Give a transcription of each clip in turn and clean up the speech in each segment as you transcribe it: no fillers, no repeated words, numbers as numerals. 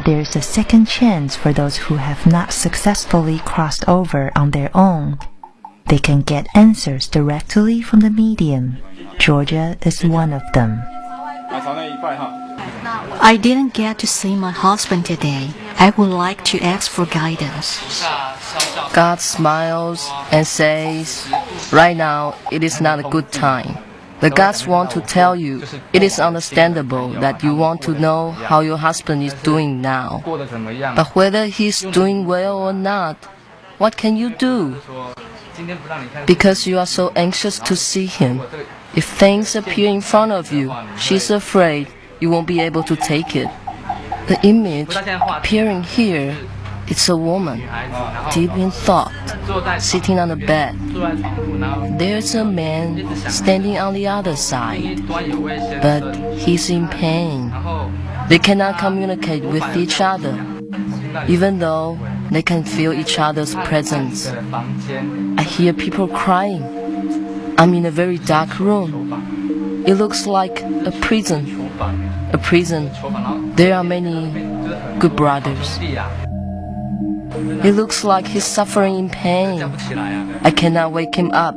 there's a second chance for those who have not successfully crossed over on their own. They can get answers directly from the medium. Georgia is one of them. I didn't get to see my husband today. I would like to ask for guidance. God smiles and says, right now it is not a good time. The gods want to tell you it is understandable that you want to know how your husband is doing now. But whether he's doing well or not, what can you do? Because you are so anxious to see him. If things appear in front of you, she's afraid you won't be able to take it. The image appearing here, it's a woman, deep in thought, sitting on the bed. There's a man standing on the other side, but he's in pain. They cannot communicate with each other, even though they can feel each other's presence. I hear people crying. I'm in a very dark room. It looks like a prison. A prison. There are many good brothers. It looks like he's suffering in pain. I cannot wake him up.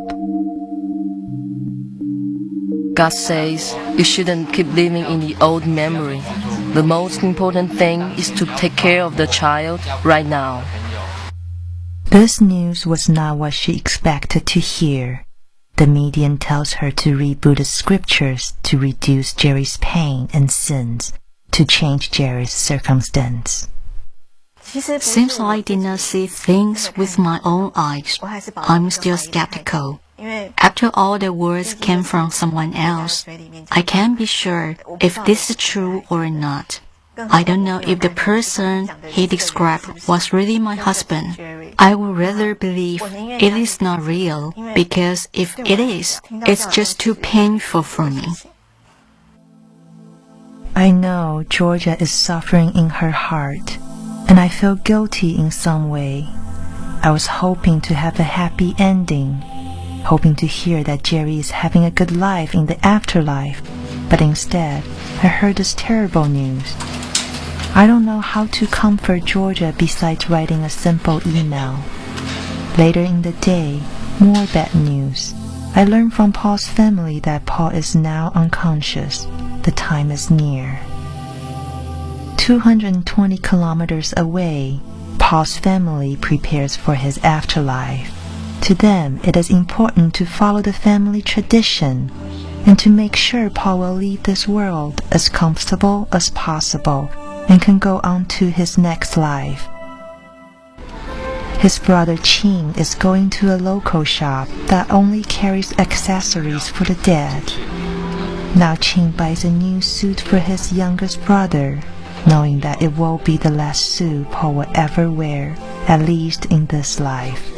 God says you shouldn't keep living in the old memory. The most important thing is to take care of the child right now. This news was not what she expected to hear. The medium tells her to read Buddhist scriptures to reduce Jerry's pain and sins, to change Jerry's circumstance. Since I did not see things with my own eyes, I'm still skeptical. After all the words came from someone else, I can't be sure if this is true or not. I don't know if the person he described was really my husband. I would rather believe it is not real, because if it is, it's just too painful for me. I know Georgia is suffering in her heart, and I feel guilty in some way. I was hoping to have a happy ending, hoping to hear that Jerry is having a good life in the afterlife, but instead, I heard this terrible news. I don't know how to comfort Georgia besides writing a simple email. Later in the day, more bad news. I learned from Paul's family that Paul is now unconscious. The time is near. 220 kilometers away, Paul's family prepares for his afterlife. To them, it is important to follow the family tradition and to make sure Paul will leave this world as comfortable as possible and can go on to his next life. His brother Qing is going to a local shop that only carries accessories for the dead. Now Qing buys a new suit for his youngest brother, knowing that it will be the last suit Paul will ever wear, at least in this life.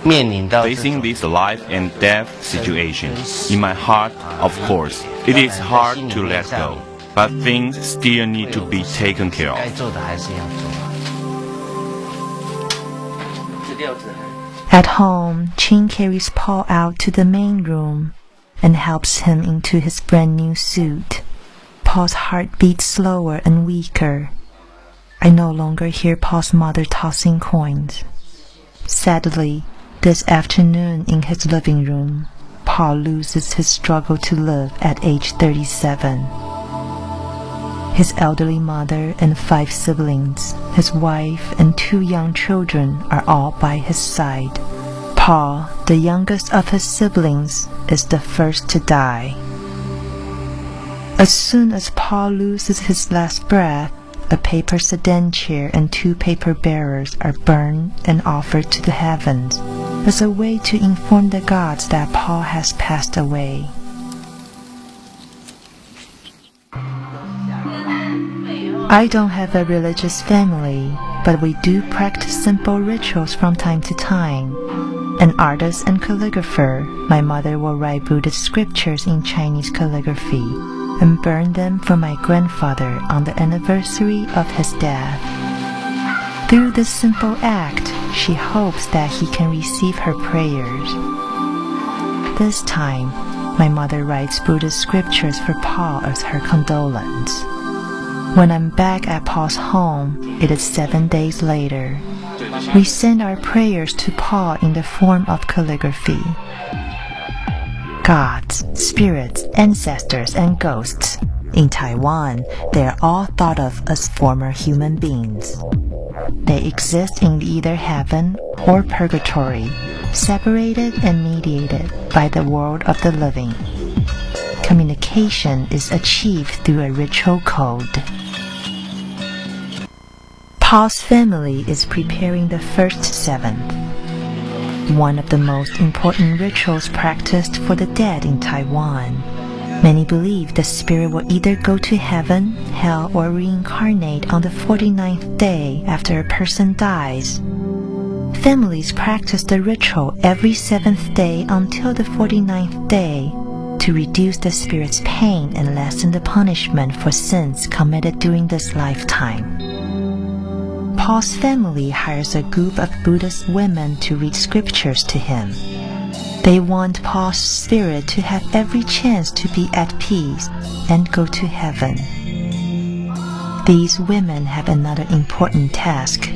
Facing this life and death situation, in my heart, of course, it is hard to let go. But things still need to be taken care of. At home, Qing carries Paul out to the main room and helps him into his brand new suit. Paul's heart beats slower and weaker. I no longer hear Paul's mother tossing coins. Sadly, this afternoon in his living room, Paul loses his struggle to live at age 37. His elderly mother and 5 siblings, his wife and 2 young children are all by his side. Paul, the youngest of his siblings, is the first to die. As soon as Paul loses his last breath, a paper sedan chair and 2 paper bearers are burned and offered to the heavens as a way to inform the gods that Paul has passed away. I don't have a religious family, but we do practice simple rituals from time to time. An artist and calligrapher, my mother will write Buddhist scriptures in Chinese calligraphy and burn them for my grandfather on the anniversary of his death. Through this simple act, she hopes that he can receive her prayers. This time, my mother writes Buddhist scriptures for Paul as her condolence. When I'm back at Paul's home, it is 7 days later. We send our prayers to Paul in the form of calligraphy. Gods, spirits, ancestors, and ghosts. In Taiwan, they are all thought of as former human beings. They exist in either heaven or purgatory, separated and mediated by the world of the living. Communication is achieved through a ritual code. Paul's family is preparing the first seventh, one of the most important rituals practiced for the dead in Taiwan. Many believe the spirit will either go to heaven, hell, or reincarnate on the 49th day after a person dies. Families practice the ritual every 7th day until the 49th day to reduce the spirit's pain and lessen the punishment for sins committed during this lifetime. Paul's family hires a group of Buddhist women to read scriptures to him. They want Paul's spirit to have every chance to be at peace and go to heaven. These women have another important task.